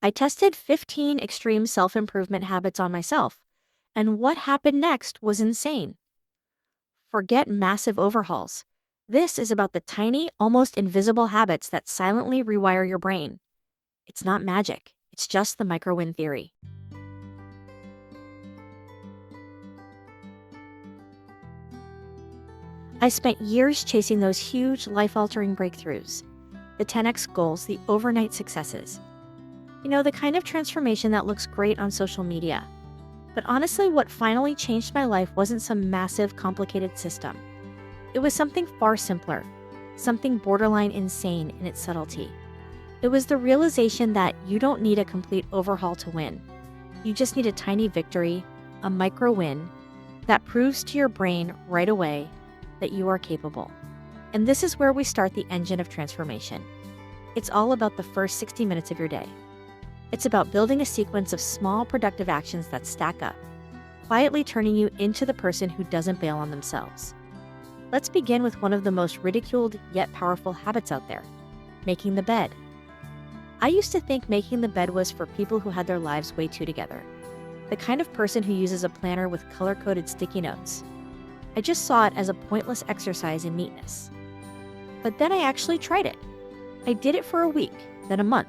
I tested 15 extreme self-improvement habits on myself, and what happened next was insane. Forget massive overhauls. This is about the tiny, almost invisible habits that silently rewire your brain. It's not magic, it's just the micro-win theory. I spent years chasing those huge, life-altering breakthroughs, the 10x goals, the overnight successes. The kind of transformation that looks great on social media. But honestly, what finally changed my life wasn't some massive, complicated system. It was something far simpler, something borderline insane in its subtlety. It was the realization that you don't need a complete overhaul to win. You just need a tiny victory, a micro win, that proves to your brain right away that you are capable. And this is where we start the engine of transformation. It's all about the first 60 minutes of your day. It's about building a sequence of small, productive actions that stack up, quietly turning you into the person who doesn't bail on themselves. Let's begin with one of the most ridiculed yet powerful habits out there, making the bed. I used to think making the bed was for people who had their lives way too together, the kind of person who uses a planner with color-coded sticky notes. I just saw it as a pointless exercise in neatness. But then I actually tried it. I did it for a week, then a month,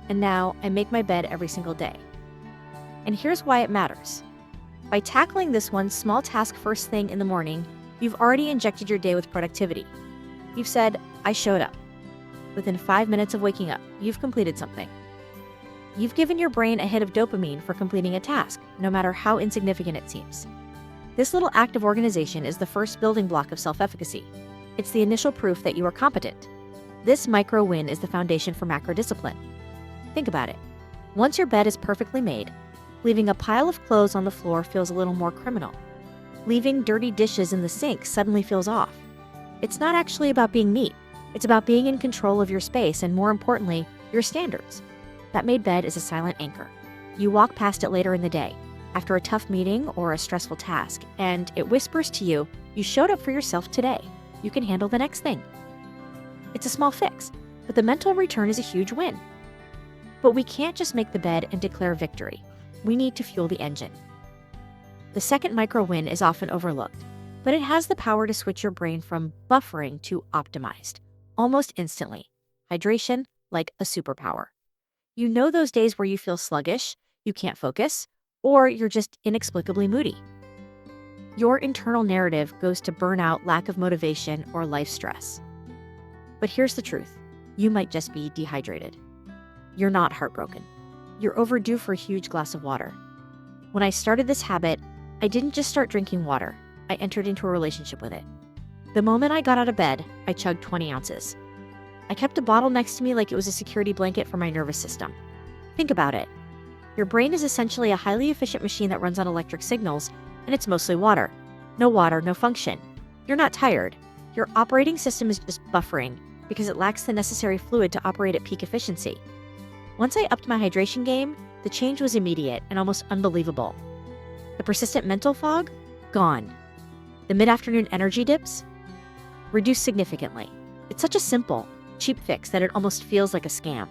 and now I make my bed every single day. And here's why it matters. By tackling this one small task first thing in the morning, you've already injected your day with productivity. You've said, I showed up. Within 5 minutes of waking up, you've completed something. You've given your brain a hit of dopamine for completing a task, no matter how insignificant it seems. This little act of organization is the first building block of self-efficacy. It's the initial proof that you are competent. This micro win is the foundation for macro discipline. Think about it. Once your bed is perfectly made, leaving a pile of clothes on the floor feels a little more criminal. Leaving dirty dishes in the sink suddenly feels off. It's not actually about being neat. It's about being in control of your space and, more importantly, your standards. That made bed is a silent anchor. You walk past it later in the day, after a tough meeting or a stressful task, and it whispers to you, you showed up for yourself today. You can handle the next thing. It's a small fix, but the mental return is a huge win. But we can't just make the bed and declare victory. We need to fuel the engine. The second micro win is often overlooked, but it has the power to switch your brain from buffering to optimized, almost instantly. Hydration, like a superpower. You know those days where you feel sluggish, you can't focus, or you're just inexplicably moody. Your internal narrative goes to burnout, lack of motivation, or life stress. But here's the truth. You might just be dehydrated. You're not heartbroken. You're overdue for a huge glass of water. When I started this habit, I didn't just start drinking water. I entered into a relationship with it. The moment I got out of bed, I chugged 20 ounces. I kept a bottle next to me like it was a security blanket for my nervous system. Think about it. Your brain is essentially a highly efficient machine that runs on electric signals, and it's mostly water. No water, no function. You're not tired. Your operating system is just buffering because it lacks the necessary fluid to operate at peak efficiency. Once I upped my hydration game, the change was immediate and almost unbelievable. The persistent mental fog? Gone. The mid-afternoon energy dips? Reduced significantly. It's such a simple, cheap fix that it almost feels like a scam.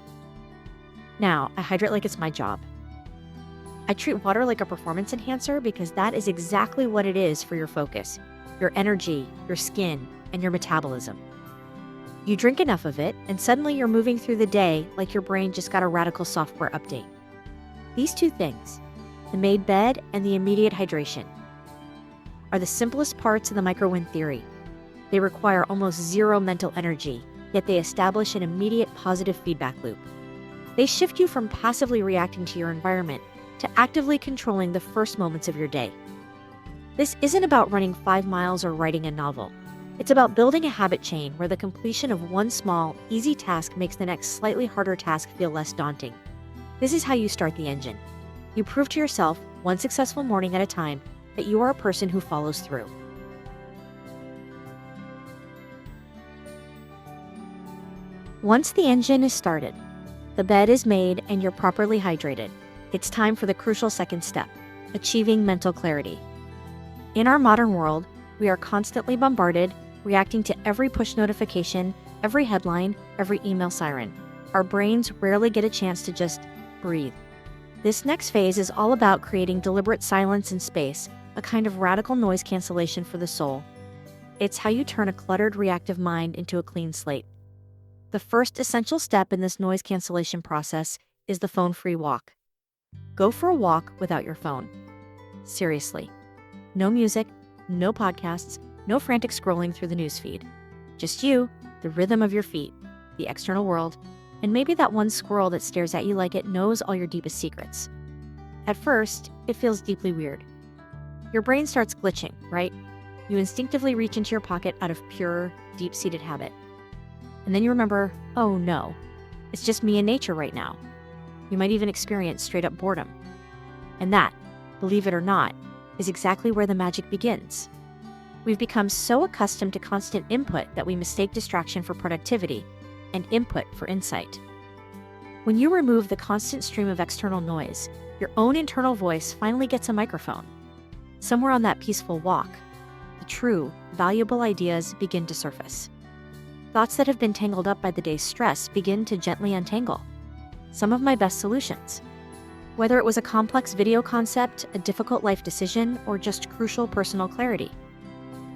Now, I hydrate like it's my job. I treat water like a performance enhancer because that is exactly what it is for your focus, your energy, your skin, and your metabolism. You drink enough of it, and suddenly you're moving through the day like your brain just got a radical software update. These two things, the made bed and the immediate hydration, are the simplest parts of the micro-win theory. They require almost zero mental energy, yet they establish an immediate positive feedback loop. They shift you from passively reacting to your environment to actively controlling the first moments of your day. This isn't about running 5 miles or writing a novel. It's about building a habit chain where the completion of one small, easy task makes the next slightly harder task feel less daunting. This is how you start the engine. You prove to yourself, one successful morning at a time, that you are a person who follows through. Once the engine is started, the bed is made, and you're properly hydrated, it's time for the crucial second step, achieving mental clarity. In our modern world, we are constantly bombarded, reacting to every push notification, every headline, every email siren. Our brains rarely get a chance to just breathe. This next phase is all about creating deliberate silence and space, a kind of radical noise cancellation for the soul. It's how you turn a cluttered, reactive mind into a clean slate. The first essential step in this noise cancellation process is the phone-free walk. Go for a walk without your phone. Seriously. No music, no podcasts, no frantic scrolling through the newsfeed. Just you, the rhythm of your feet, the external world, and maybe that one squirrel that stares at you like it knows all your deepest secrets. At first, it feels deeply weird. Your brain starts glitching, right? You instinctively reach into your pocket out of pure, deep-seated habit. And then you remember, oh no, it's just me and nature right now. You might even experience straight-up boredom. And that, believe it or not, is exactly where the magic begins. We've become so accustomed to constant input that we mistake distraction for productivity and input for insight. When you remove the constant stream of external noise, your own internal voice finally gets a microphone. Somewhere on that peaceful walk, the true, valuable ideas begin to surface. Thoughts that have been tangled up by the day's stress begin to gently untangle. Some of my best solutions. Whether it was a complex video concept, a difficult life decision, or just crucial personal clarity,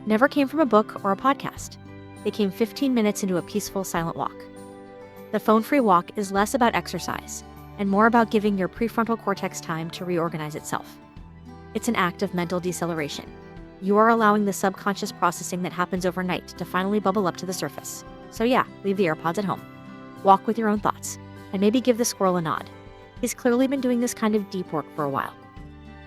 never came from a book or a podcast. They came 15 minutes into a peaceful, silent walk. The phone-free walk is less about exercise and more about giving your prefrontal cortex time to reorganize itself. It's an act of mental deceleration. You are allowing the subconscious processing that happens overnight to finally bubble up to the surface. So yeah, leave the AirPods at home. Walk with your own thoughts, and maybe give the squirrel a nod. He's clearly been doing this kind of deep work for a while.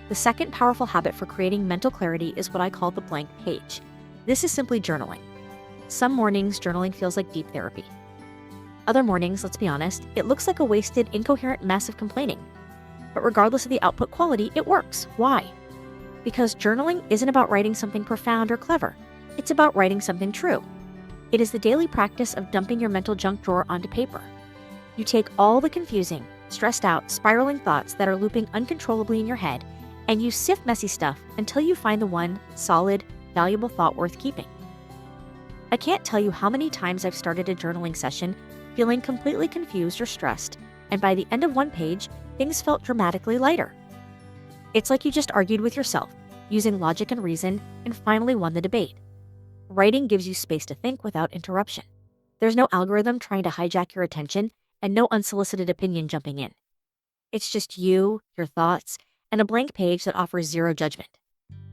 The second powerful habit for creating mental clarity is what I call the blank page. This is simply journaling. Some mornings, journaling feels like deep therapy. Other mornings, let's be honest, it looks like a wasted, incoherent mess of complaining. But regardless of the output quality, it works. Why? Because journaling isn't about writing something profound or clever. It's about writing something true. It is the daily practice of dumping your mental junk drawer onto paper. You take all the confusing, stressed out, spiraling thoughts that are looping uncontrollably in your head, and you sift messy stuff until you find the one solid, valuable thought worth keeping. I can't tell you how many times I've started a journaling session feeling completely confused or stressed, and by the end of one page, things felt dramatically lighter. It's like you just argued with yourself, using logic and reason, and finally won the debate. Writing gives you space to think without interruption. There's no algorithm trying to hijack your attention, and no unsolicited opinion jumping in. It's just you, your thoughts, and a blank page that offers zero judgment.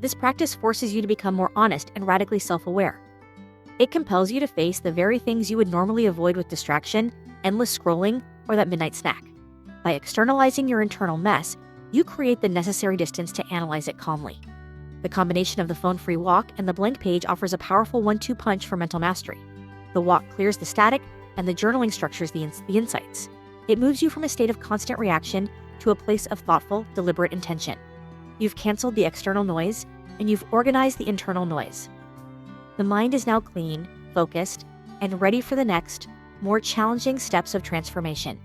This practice forces you to become more honest and radically self-aware. It compels you to face the very things you would normally avoid with distraction, endless scrolling, or that midnight snack. By externalizing your internal mess, you create the necessary distance to analyze it calmly. The combination of the phone-free walk and the blank page offers a powerful 1-2 punch for mental mastery. The walk clears the static, and the journaling structures the insights. It moves you from a state of constant reaction to a place of thoughtful, deliberate intention. You've canceled the external noise, and you've organized the internal noise. The mind is now clean, focused, and ready for the next, more challenging steps of transformation.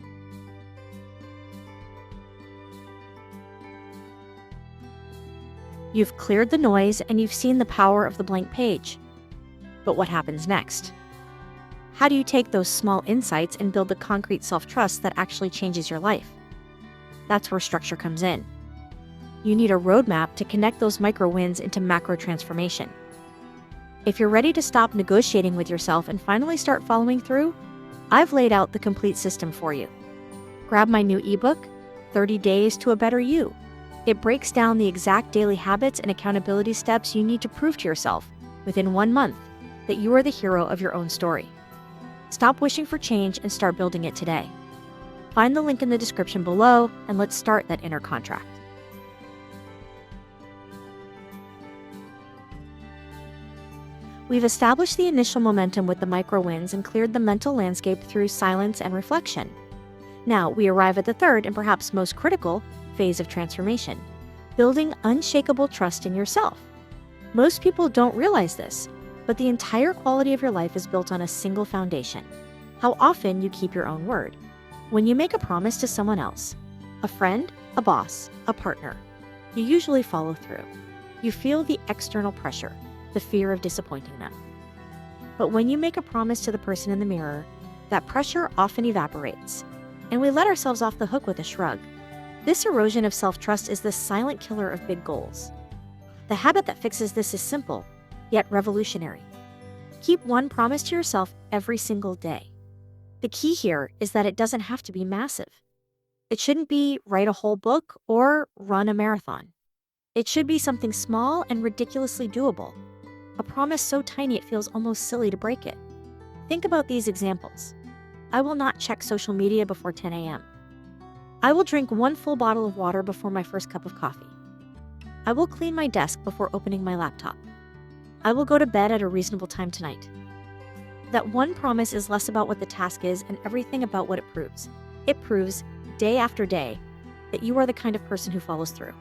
You've cleared the noise, and you've seen the power of the blank page. But what happens next? How do you take those small insights and build the concrete self-trust that actually changes your life? That's where structure comes in. You need a roadmap to connect those micro wins into macro transformation. If you're ready to stop negotiating with yourself and finally start following through, I've laid out the complete system for you. Grab my new ebook, 30 Days to a Better You. It breaks down the exact daily habits and accountability steps you need to prove to yourself within 1 month that you are the hero of your own story. Stop wishing for change and start building it today. Find the link in the description below, and let's start that inner contract. We've established the initial momentum with the micro wins and cleared the mental landscape through silence and reflection. Now we arrive at the third and perhaps most critical phase of transformation, building unshakable trust in yourself. Most people don't realize this, but the entire quality of your life is built on a single foundation: how often you keep your own word. When you make a promise to someone else, a friend, a boss, a partner, you usually follow through. You feel the external pressure, the fear of disappointing them. But when you make a promise to the person in the mirror, that pressure often evaporates. and we let ourselves off the hook with a shrug. This erosion of self-trust is the silent killer of big goals. The habit that fixes this is simple, yet revolutionary. Keep one promise to yourself every single day. The key here is that it doesn't have to be massive. It shouldn't be write a whole book or run a marathon. It should be something small and ridiculously doable. A promise so tiny it feels almost silly to break it. Think about these examples. I will not check social media before 10 a.m. I will drink one full bottle of water before my first cup of coffee. I will clean my desk before opening my laptop. I will go to bed at a reasonable time tonight. That one promise is less about what the task is and everything about what it proves. It proves, day after day, that you are the kind of person who follows through.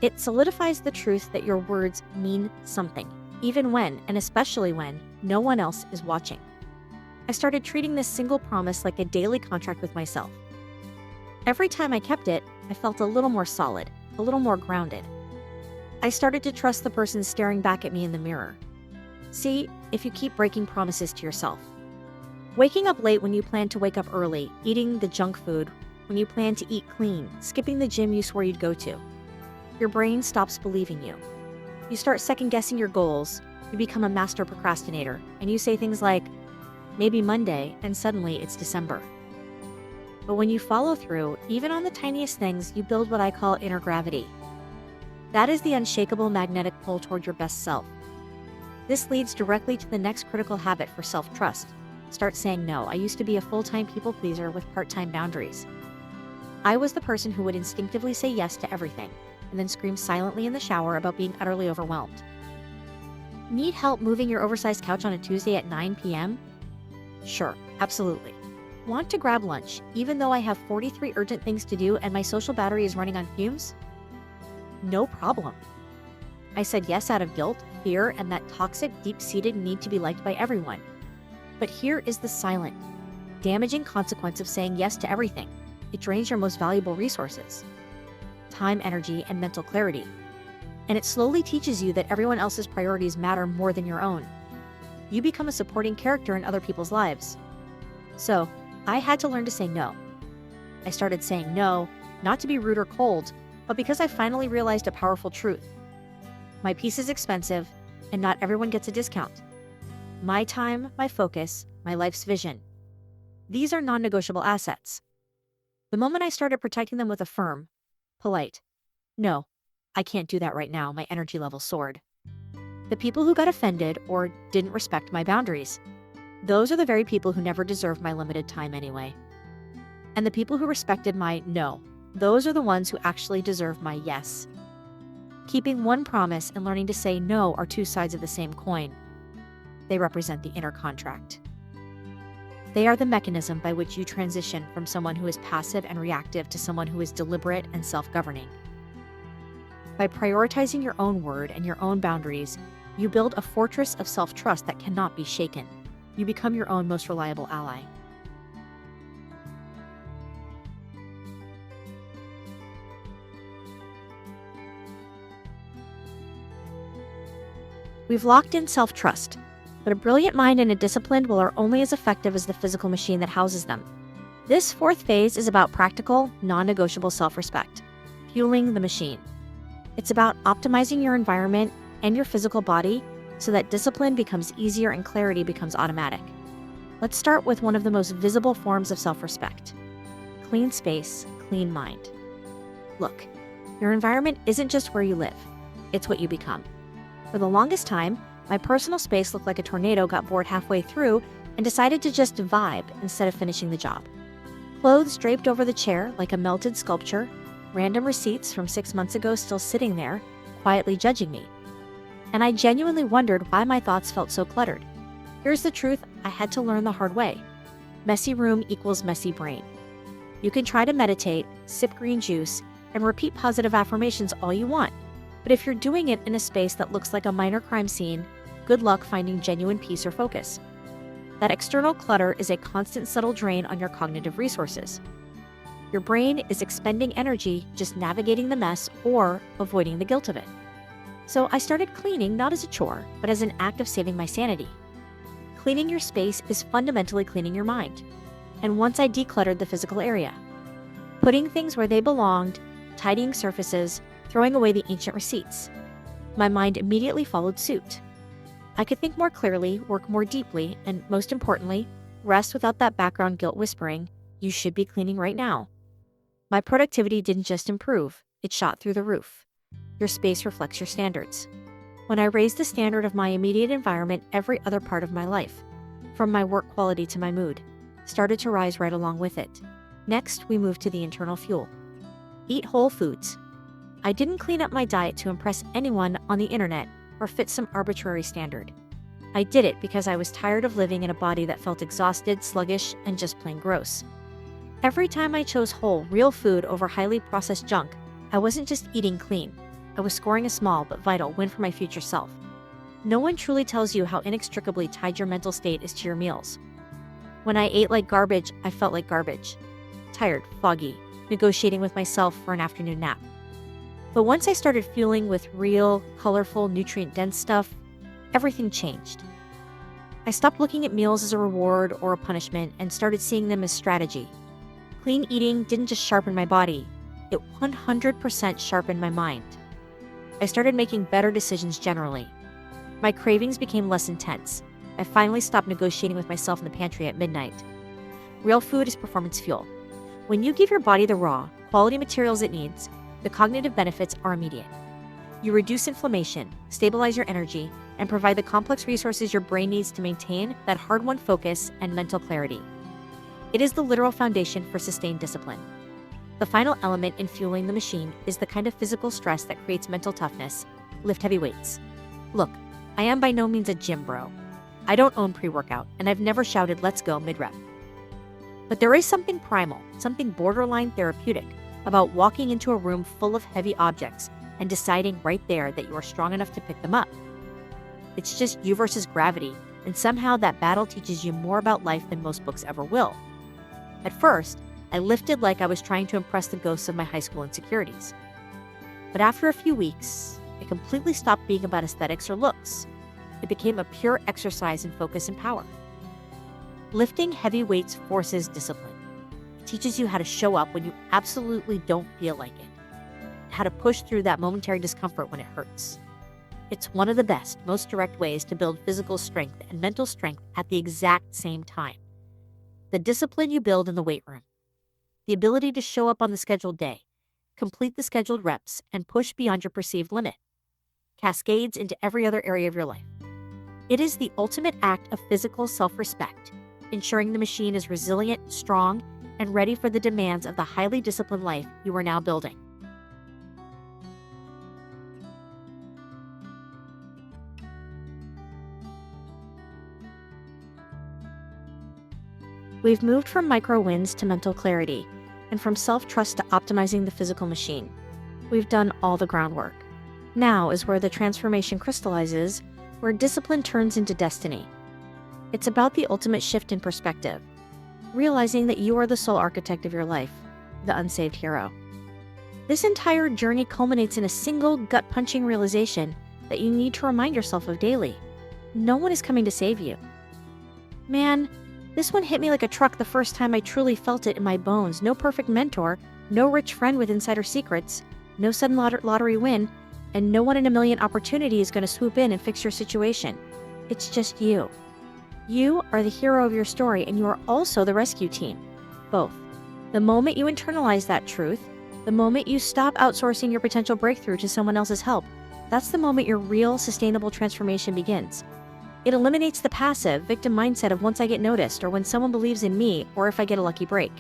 It solidifies the truth that your words mean something, even when, and especially when, no one else is watching. I started treating this single promise like a daily contract with myself. Every time I kept it, I felt a little more solid, a little more grounded. I started to trust the person staring back at me in the mirror. See, if you keep breaking promises to yourself. Waking up late when you plan to wake up early, eating the junk food when you plan to eat clean, skipping the gym you swore you'd go to. Your brain stops believing you. You start second-guessing your goals, you become a master procrastinator, and you say things like, maybe Monday, and suddenly it's December. But when you follow through, even on the tiniest things, you build what I call inner gravity. That is the unshakable magnetic pull toward your best self. This leads directly to the next critical habit for self-trust. Start saying no. I used to be a full-time people pleaser with part-time boundaries. I was the person who would instinctively say yes to everything, and then scream silently in the shower about being utterly overwhelmed. Need help moving your oversized couch on a Tuesday at 9 p.m.? Sure, absolutely. Want to grab lunch, even though I have 43 urgent things to do and my social battery is running on fumes? No problem. I said yes out of guilt, fear, and that toxic, deep-seated need to be liked by everyone. But here is the silent, damaging consequence of saying yes to everything. It drains your most valuable resources: time, energy, and mental clarity. And it slowly teaches you that everyone else's priorities matter more than your own. You become a supporting character in other people's lives. So, I had to learn to say no. I started saying no, not to be rude or cold, but because I finally realized a powerful truth. My peace is expensive, and not everyone gets a discount. My time, my focus, my life's vision. These are non-negotiable assets. The moment I started protecting them with a firm, polite, no, I can't do that right now, my energy level soared. The people who got offended or didn't respect my boundaries, those are the very people who never deserved my limited time anyway. And the people who respected my no, those are the ones who actually deserve my yes. Keeping one promise and learning to say no are two sides of the same coin. They represent the inner contract. They are the mechanism by which you transition from someone who is passive and reactive to someone who is deliberate and self-governing. By prioritizing your own word and your own boundaries, you build a fortress of self-trust that cannot be shaken. You become your own most reliable ally. We've locked in self-trust, but a brilliant mind and a disciplined will are only as effective as the physical machine that houses them. This fourth phase is about practical, non-negotiable self-respect, fueling the machine. It's about optimizing your environment and your physical body so that discipline becomes easier and clarity becomes automatic. Let's start with one of the most visible forms of self-respect: clean space, clean mind. Look, your environment isn't just where you live, it's what you become. For the longest time, my personal space looked like a tornado got bored halfway through and decided to just vibe instead of finishing the job. Clothes draped over the chair like a melted sculpture, random receipts from 6 months ago still sitting there, quietly judging me. And I genuinely wondered why my thoughts felt so cluttered. Here's the truth I had to learn the hard way. Messy room equals messy brain. You can try to meditate, sip green juice, and repeat positive affirmations all you want. But if you're doing it in a space that looks like a minor crime scene, good luck finding genuine peace or focus. That external clutter is a constant subtle drain on your cognitive resources. Your brain is expending energy just navigating the mess or avoiding the guilt of it. So I started cleaning not as a chore, but as an act of saving my sanity. Cleaning your space is fundamentally cleaning your mind. and once I decluttered the physical area, putting things where they belonged, tidying surfaces, throwing away the ancient receipts, my mind immediately followed suit. I could think more clearly, work more deeply, and most importantly, rest without that background guilt whispering, "You should be cleaning right now." My productivity didn't just improve, it shot through the roof. Your space reflects your standards. When I raised the standard of my immediate environment, every other part of my life, from my work quality to my mood, started to rise right along with it. Next, we moved to the internal fuel. Eat whole foods. I didn't clean up my diet to impress anyone on the internet or fit some arbitrary standard. I did it because I was tired of living in a body that felt exhausted, sluggish, and just plain gross. Every time I chose whole, real food over highly processed junk, I wasn't just eating clean. I was scoring a small but vital win for my future self. No one truly tells you how inextricably tied your mental state is to your meals. When I ate like garbage, I felt like garbage. Tired, foggy, negotiating with myself for an afternoon nap. But once I started fueling with real, colorful, nutrient-dense stuff, everything changed. I stopped looking at meals as a reward or a punishment and started seeing them as strategy. Clean eating didn't just sharpen my body, it 100% sharpened my mind. I started making better decisions generally. My cravings became less intense. I finally stopped negotiating with myself in the pantry at midnight. Real food is performance fuel. When you give your body the raw, quality materials it needs, the cognitive benefits are immediate. You reduce inflammation, stabilize your energy, and provide the complex resources your brain needs to maintain that hard-won focus and mental clarity. It is the literal foundation for sustained discipline. The final element in fueling the machine is the kind of physical stress that creates mental toughness. Lift heavy weights. Look, I am by no means a gym bro. I don't own pre-workout, and I've never shouted "let's go" mid-rep. But there is something primal, something borderline therapeutic, about walking into a room full of heavy objects and deciding right there that you are strong enough to pick them up. It's just you versus gravity, and somehow that battle teaches you more about life than most books ever will. At first, I lifted like I was trying to impress the ghosts of my high school insecurities. But after a few weeks, it completely stopped being about aesthetics or looks. It became a pure exercise in focus and power. Lifting heavy weights forces discipline. It teaches you how to show up when you absolutely don't feel like it, how to push through that momentary discomfort when it hurts. It's one of the best, most direct ways to build physical strength and mental strength at the exact same time. The discipline you build in the weight room. The ability to show up on the scheduled day, complete the scheduled reps, and push beyond your perceived limit. Cascades into every other area of your life. It is the ultimate act of physical self-respect, ensuring the machine is resilient, strong, and ready for the demands of the highly disciplined life you are now building. We've moved from micro wins to mental clarity, and from self-trust to optimizing the physical machine. We've done all the groundwork. Now is where the transformation crystallizes, where discipline turns into destiny. It's about the ultimate shift in perspective, realizing that you are the sole architect of your life, the unsaved hero. This entire journey culminates in a single gut-punching realization that you need to remind yourself of daily. No one is coming to save you. Man, this one hit me like a truck the first time I truly felt it in my bones. No perfect mentor, no rich friend with insider secrets, no sudden lottery win, and no one in a million opportunity is going to swoop in and fix your situation. It's just you. You are the hero of your story, and you are also the rescue team. Both. The moment you internalize that truth, the moment you stop outsourcing your potential breakthrough to someone else's help, that's the moment your real, sustainable transformation begins. It eliminates the passive, victim mindset of once I get noticed, or when someone believes in me, or if I get a lucky break.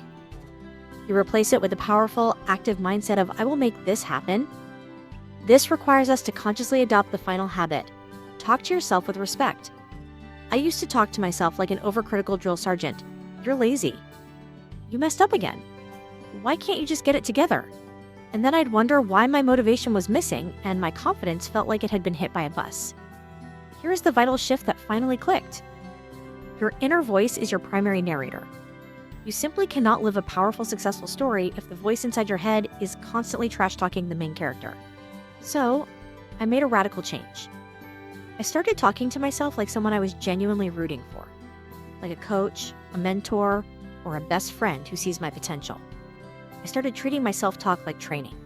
You replace it with the powerful, active mindset of I will make this happen. This requires us to consciously adopt the final habit. Talk to yourself with respect. I used to talk to myself like an overcritical drill sergeant. You're lazy. You messed up again. Why can't you just get it together? And then I'd wonder why my motivation was missing and my confidence felt like it had been hit by a bus. Here's the vital shift that finally clicked. Your inner voice is your primary narrator. You simply cannot live a powerful, successful story if the voice inside your head is constantly trash-talking the main character. So, I made a radical change. I started talking to myself like someone I was genuinely rooting for. Like a coach, a mentor, or a best friend who sees my potential. I started treating my self-talk like training.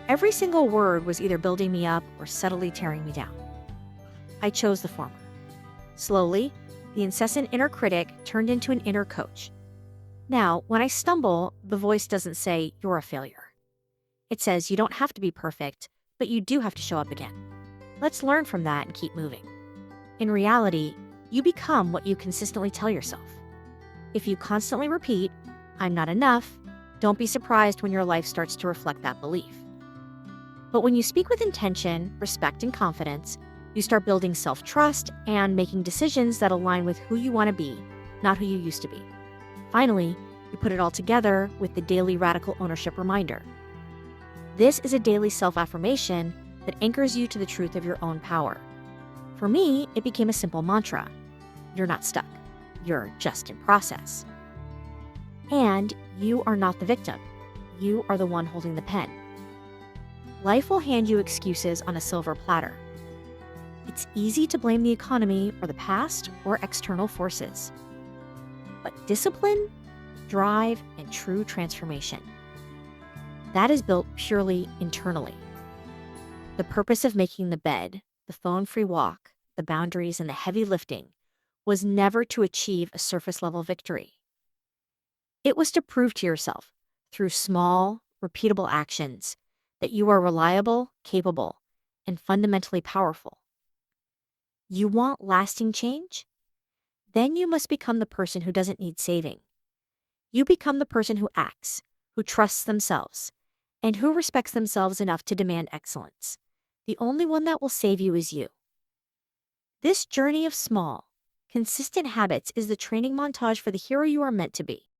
Every single word was either building me up or subtly tearing me down. I chose the former. Slowly, the incessant inner critic turned into an inner coach. Now, when I stumble, the voice doesn't say, "You're a failure." It says, "You don't have to be perfect, but you do have to show up again. Let's learn from that and keep moving." In reality, you become what you consistently tell yourself. If you constantly repeat, "I'm not enough," don't be surprised when your life starts to reflect that belief. But when you speak with intention, respect, and confidence, you start building self-trust and making decisions that align with who you want to be, not who you used to be. Finally, you put it all together with the daily radical ownership reminder. This is a daily self-affirmation that anchors you to the truth of your own power. For me, it became a simple mantra. You're not stuck. You're just in process. And you are not the victim. You are the one holding the pen. Life will hand you excuses on a silver platter. It's easy to blame the economy or the past or external forces. But discipline, drive, and true transformation, that is built purely internally. The purpose of making the bed, the phone-free walk, the boundaries, and the heavy lifting was never to achieve a surface-level victory. It was to prove to yourself, through small, repeatable actions, that you are reliable, capable, and fundamentally powerful. You want lasting change? Then you must become the person who doesn't need saving. You become the person who acts, who trusts themselves, and who respects themselves enough to demand excellence. The only one that will save you is you. This journey of small, consistent habits is the training montage for the hero you are meant to be.